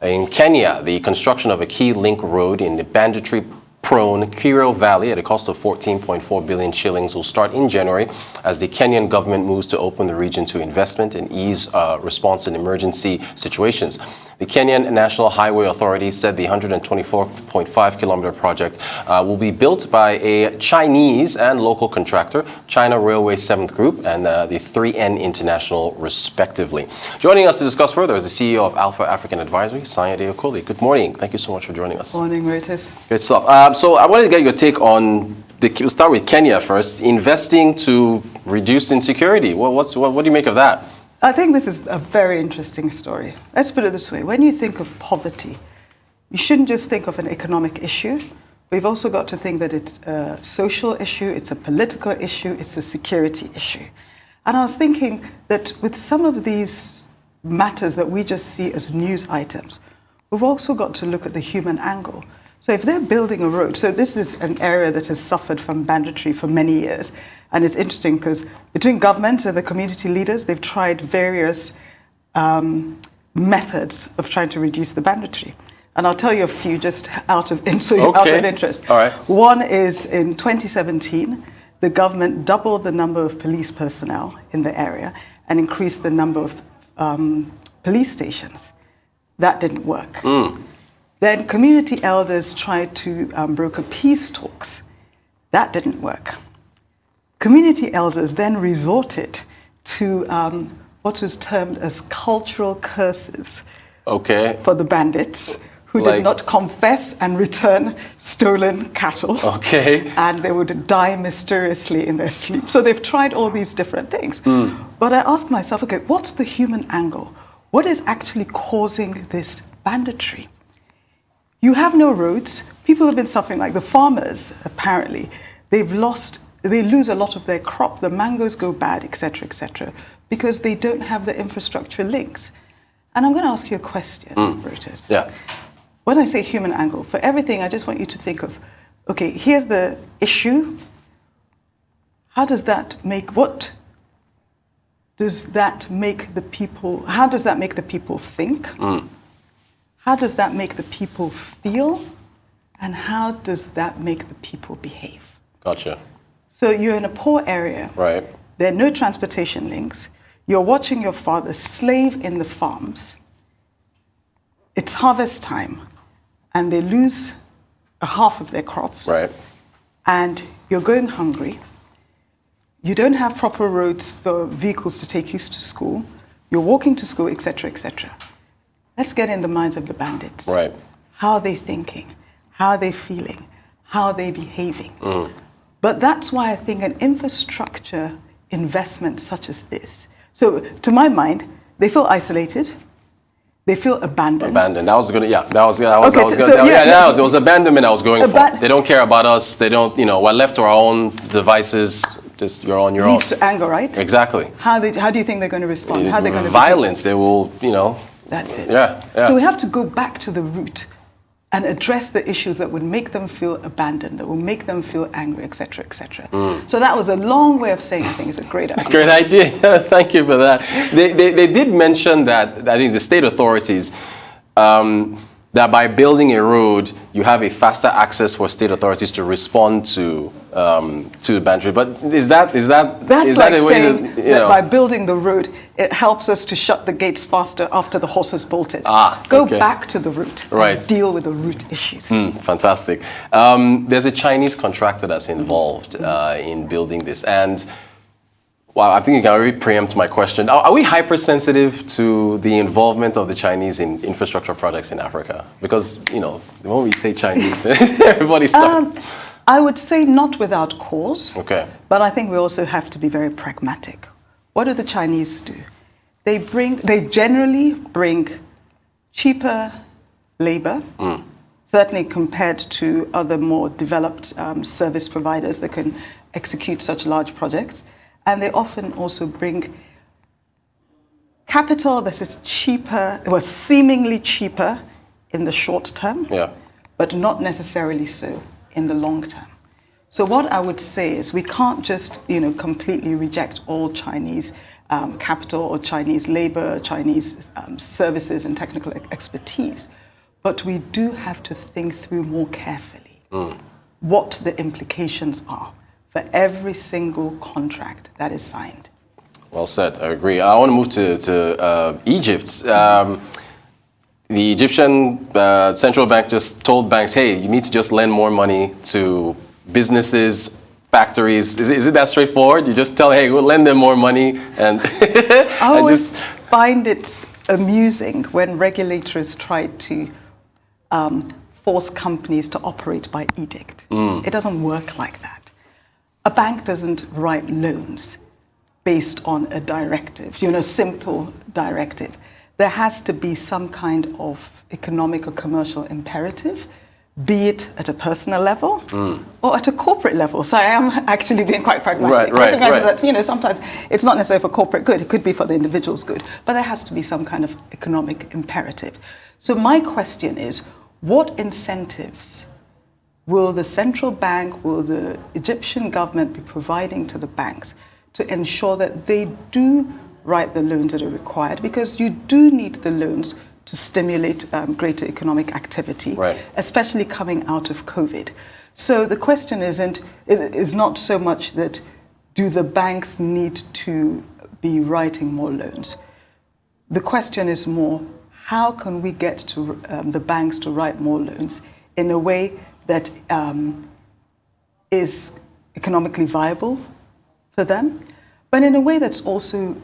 In Kenya, the construction of a key link road in the Banditry-prone Kiro Valley at a cost of 14.4 billion shillings will start in January as the Kenyan government moves to open the region to investment and ease response in emergency situations. The Kenyan National Highway Authority said the 124.5-kilometer project will be built by a Chinese and local contractor, China Railway 7th Group and the 3N International, respectively. Joining us to discuss further is the CEO of Alpha African Advisory, Sanyade Okoli. Good morning. Thank you so much for joining us. Morning, Reuters. Good stuff. So I wanted to get your take on, we'll start with Kenya first, investing to reduce insecurity. What do you make of that? I think this is a very interesting story. Let's put it this way. When you think of poverty, you shouldn't just think of an economic issue. We've also got to think that it's a social issue, it's a political issue, it's a security issue. And I was thinking that with some of these matters that we just see as news items, we've also got to look at the human angle. So if they're building a road, so this is an area that has suffered from banditry for many years. And it's interesting because between government and the community leaders, they've tried various methods of trying to reduce the banditry. And I'll tell you a few just out of interest. All right. One is in 2017, the government doubled the number of police personnel in the area and increased the number of police stations. That didn't work. Then community elders tried to broker peace talks. That didn't work. Community elders then resorted to what was termed as cultural curses for the bandits who did not confess and return stolen cattle. And they would die mysteriously in their sleep. So they've tried all these different things. But I asked myself, okay, what's the human angle? What is actually causing this banditry? You have no roads. People have been suffering, like the farmers, apparently. They lose a lot of their crop. The mangoes go bad, etc., because they don't have the infrastructure links. And I'm going to ask you a question, Brutus. Yeah. When I say human angle, for everything, I just want you to think of, okay, here's the issue. How does that make the people think? How does that make the people feel? And how does that make the people behave? Gotcha. So you're in a poor area. Right. There are no transportation links. You're watching your father slave in the farms. It's harvest time, and they lose a half of their crops. Right. And you're going hungry. You don't have proper roads for vehicles to take you to school. You're walking to school, etc., etc. Let's get in the minds of the bandits. Right. How are they thinking? How are they feeling? How are they behaving? But that's why I think an infrastructure investment such as this. So to my mind, they feel isolated. They feel abandoned. Abandoned. That was good. Yeah. It was abandonment I was going for. They don't care about us. They don't. We're left to our own devices. Just you're on your own. Leads to anger, right? Exactly. How do you think they're going to respond? How are they going to violence? They will. That's it. Yeah. So we have to go back to the root and address the issues that would make them feel abandoned, that will make them feel angry, etc., etc. So that was a long way of saying I think it's a great idea. Great idea. Thank you for that. They did mention that I think the state authorities, that by building a road, you have a faster access for state authorities to respond to the banditry. But is that a way that by building the road, it helps us to shut the gates faster after the horse has bolted. Go back to the root and deal with the root issues. Fantastic. There's a Chinese contractor that's involved in building this, and well, I think you can already preempt my question. Are we hypersensitive to the involvement of the Chinese in infrastructure projects in Africa? Because, the moment we say Chinese, everybody stops. I would say not without cause. Okay. But I think we also have to be very pragmatic. What do the Chinese do? They generally bring cheaper labor, certainly compared to other more developed service providers that can execute such large projects. And they often also bring capital that is cheaper, or seemingly cheaper in the short term, but not necessarily so in the long term. So what I would say is we can't just, completely reject all Chinese capital or Chinese labor, Chinese services and technical expertise. But we do have to think through more carefully what the implications are for every single contract that is signed. Well said. I agree. I want to move to Egypt. The Egyptian central bank just told banks, hey, you need to just lend more money to businesses, factories. Is it that straightforward? You just tell, hey, we'll lend them more money. And I always find it amusing when regulators try to force companies to operate by edict. It doesn't work like that. A bank doesn't write loans based on a directive, simple directive. There has to be some kind of economic or commercial imperative, be it at a personal level or at a corporate level. So I am actually being quite pragmatic. Right. That, sometimes it's not necessarily for corporate good, it could be for the individual's good, but there has to be some kind of economic imperative. So my question is, what incentives will the central bank, will the Egyptian government be providing to the banks to ensure that they do write the loans that are required? Because you do need the loans to stimulate greater economic activity, especially coming out of COVID. So the question is not so much that do the banks need to be writing more loans. The question is more, how can we get to the banks to write more loans in a way that is economically viable for them, but in a way that's also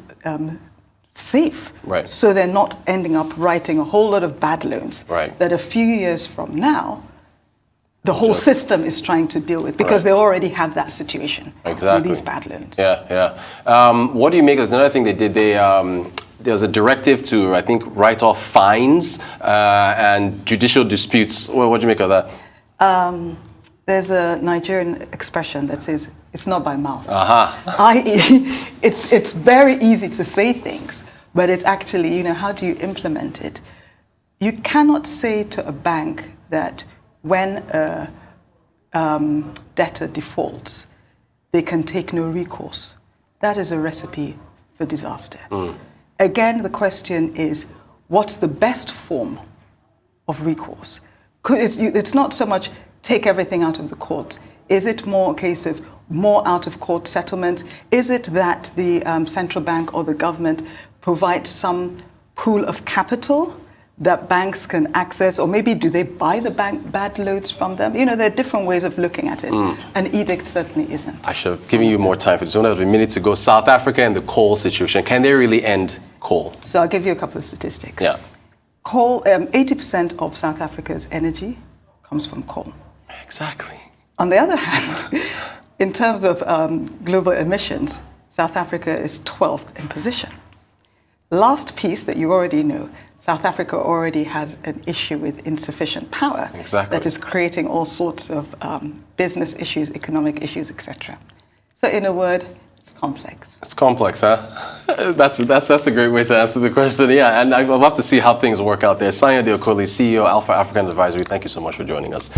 safe. So they're not ending up writing a whole lot of bad loans that a few years from now, the whole system is trying to deal with, because they already have that situation with these bad loans. What do you make of another thing they did? There was a directive to, I think, write off fines and judicial disputes. What do you make of that? There's a Nigerian expression that says, it's not by mouth. It's very easy to say things, but it's actually, how do you implement it? You cannot say to a bank that when a debtor defaults, they can take no recourse. That is a recipe for disaster. Again, the question is, what's the best form of recourse? It's not so much take everything out of the courts. Is it more a case of more out-of-court settlements? Is it that the central bank or the government provides some pool of capital that banks can access? Or maybe do they buy the bank bad loans from them? There are different ways of looking at it. An edict certainly isn't. I should have given you more time for this. Only have a minute to go. South Africa and the coal situation. Can they really end coal? So I'll give you a couple of statistics. Coal, 80% of South Africa's energy comes from coal. Exactly. On the other hand, in terms of global emissions, South Africa is 12th in position. Last piece that you already know, South Africa already has an issue with insufficient power that is creating all sorts of business issues, economic issues, etc. So in a word, it's complex. It's complex, huh? That's a great way to answer the question. Yeah, and I'd love to see how things work out there. Sanyade Okoli, CEO, Alpha African Advisory, thank you so much for joining us.